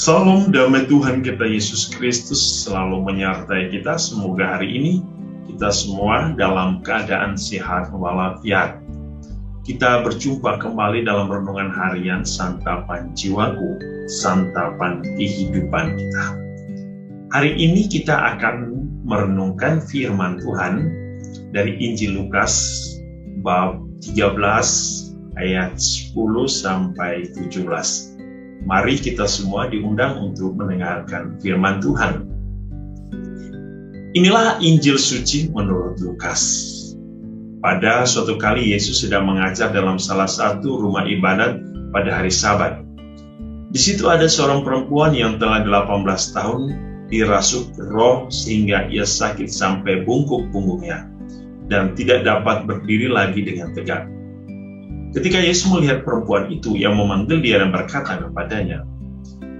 Salam damai Tuhan kita Yesus Kristus selalu menyertai kita. Semoga hari ini kita semua dalam keadaan sehat walafiat. Kita berjumpa kembali dalam renungan harian Santapan Jiwaku, Santapan Kehidupan kita. Hari ini kita akan merenungkan firman Tuhan dari Injil Lukas bab 13 ayat 10 sampai 17. Mari kita semua diundang untuk mendengarkan firman Tuhan. Inilah Injil suci menurut Lukas. Pada suatu kali Yesus sedang mengajar dalam salah satu rumah ibadat pada hari Sabat. Di situ ada seorang perempuan yang telah 18 tahun dirasuk roh sehingga ia sakit sampai bungkuk punggungnya dan tidak dapat berdiri lagi dengan tegak. Ketika Yesus melihat perempuan itu, ia memanggil dia dan berkata kepadanya,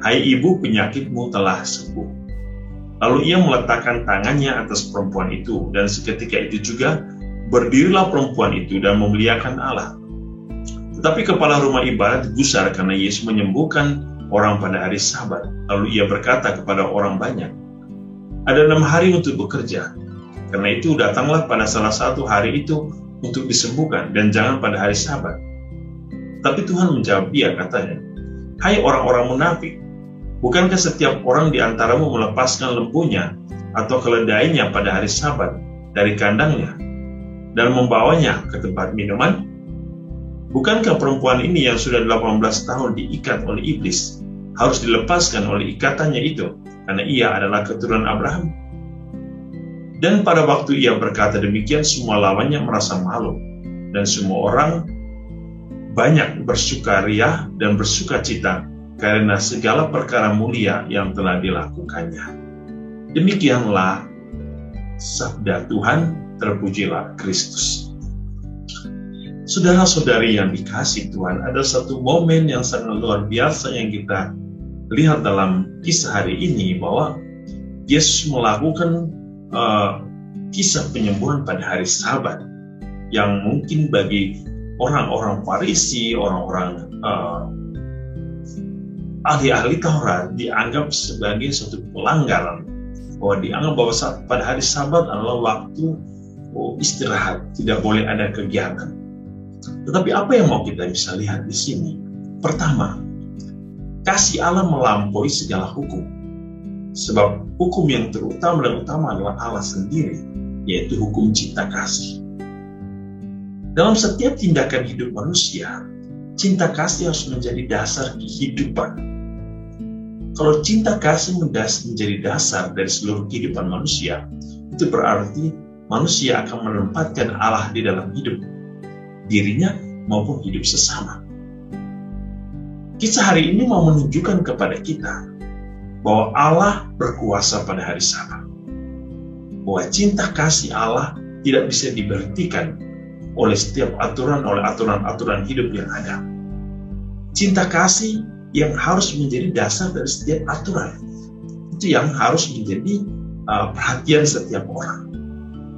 "Hai ibu, penyakitmu telah sembuh." Lalu ia meletakkan tangannya atas perempuan itu, dan seketika itu juga berdirilah perempuan itu dan memuliakan Allah. Tetapi kepala rumah ibadat gusar karena Yesus menyembuhkan orang pada hari Sabat. Lalu ia berkata kepada orang banyak, "Ada 6 hari untuk bekerja. Karena itu datanglah pada salah satu hari itu untuk disembuhkan, dan jangan pada hari Sabat." Tapi Tuhan menjawab dia, katanya, "Hai orang-orang munafik, bukankah setiap orang di antaramu melepaskan lembunya atau keledainya pada hari Sabat dari kandangnya dan membawanya ke tempat minuman? Bukankah perempuan ini yang sudah 18 tahun diikat oleh iblis harus dilepaskan oleh ikatannya itu, karena ia adalah keturunan Abraham?" Dan pada waktu ia berkata demikian, semua lawannya merasa malu, dan semua orang banyak bersukaria dan bersukacita karena segala perkara mulia yang telah dilakukannya. Demikianlah sabda Tuhan, terpujilah Kristus. Saudara-saudari yang dikasihi Tuhan, ada satu momen yang sangat luar biasa yang kita lihat dalam kisah hari ini, bahwa Yesus melakukan kisah penyembuhan pada hari Sabat yang mungkin bagi orang-orang Farisi, orang-orang ahli-ahli Taurat dianggap sebagai suatu pelanggaran, bahwa dianggap bahwa pada hari Sabat adalah waktu istirahat, tidak boleh ada kegiatan. Tetapi apa yang mau kita bisa lihat di sini? Pertama, kasih Allah melampaui segala hukum. Sebab hukum yang terutama dan utama adalah Allah sendiri, yaitu hukum cinta kasih. Dalam setiap tindakan hidup manusia, cinta kasih harus menjadi dasar kehidupan. Kalau cinta kasih menjadi dasar dari seluruh kehidupan manusia, itu berarti manusia akan menempatkan Allah di dalam hidup dirinya maupun hidup sesama. Kisah hari ini mau menunjukkan kepada kita bahwa Allah berkuasa pada hari Sabat. Bahwa cinta kasih Allah tidak bisa diberhentikan oleh setiap aturan-aturan hidup yang ada. Cinta kasih yang harus menjadi dasar dari setiap aturan. Itu yang harus menjadi perhatian setiap orang.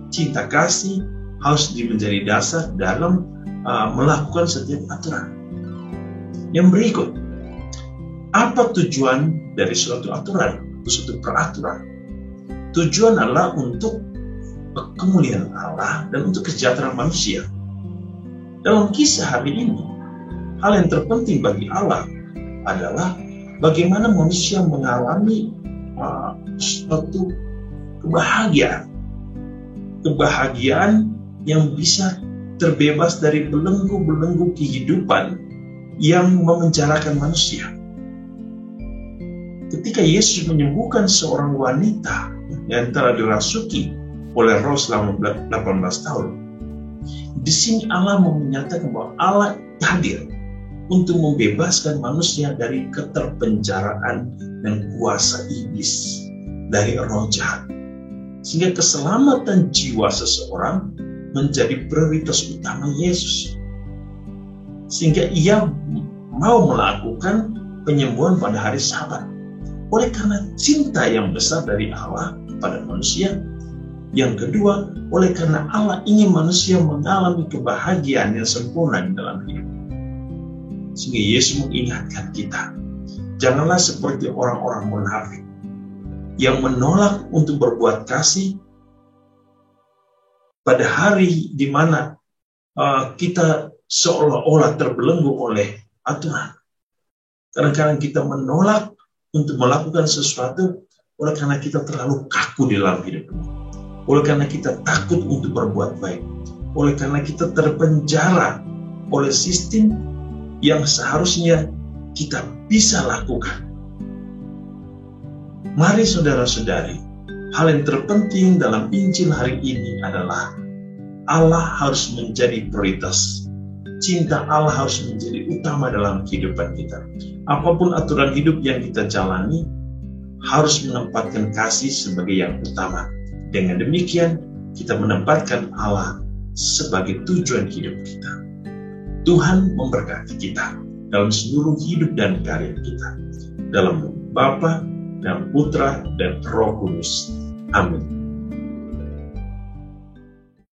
Cinta kasih harus menjadi dasar dalam melakukan setiap aturan. Yang berikut, apa tujuan dari suatu aturan, suatu peraturan? Tujuan adalah untuk kemuliaan Allah dan untuk kesejahteraan manusia. Dalam kisah hari ini, hal yang terpenting bagi Allah adalah bagaimana manusia mengalami suatu kebahagiaan. Kebahagiaan yang bisa terbebas dari belenggu-belenggu kehidupan yang memenjarakan manusia. Ketika Yesus menyembuhkan seorang wanita yang telah dirasuki oleh roh selama 18 tahun, di sini Allah menyatakan bahwa Allah hadir untuk membebaskan manusia dari keterpenjaraan dan kuasa iblis, dari roh jahat, sehingga keselamatan jiwa seseorang menjadi prioritas utama Yesus, sehingga ia mau melakukan penyembuhan pada hari Sabat. Oleh karena cinta yang besar dari Allah pada manusia. Yang kedua, oleh karena Allah ingin manusia mengalami kebahagiaan yang sempurna di dalam hidup. Sehingga Yesus mengingatkan kita Janganlah seperti orang-orang munafik yang menolak untuk berbuat kasih pada hari di mana kita seolah-olah terbelenggu oleh aturan. Kadang-kadang kita menolak untuk melakukan sesuatu oleh karena kita terlalu kaku di dalam hidup ini. Oleh karena kita takut untuk berbuat baik. Oleh karena kita terpenjara oleh sistem yang seharusnya kita bisa lakukan. Mari saudara-saudari, hal yang terpenting dalam Injil hari ini adalah Allah harus menjadi prioritas. Cinta Allah harus menjadi utama dalam kehidupan kita. Apapun aturan hidup yang kita jalani, harus menempatkan kasih sebagai yang utama. Dengan demikian, kita menempatkan Allah sebagai tujuan hidup kita. Tuhan memberkati kita dalam seluruh hidup dan karir kita. Dalam Bapa dan Putra dan Roh Kudus. Amin.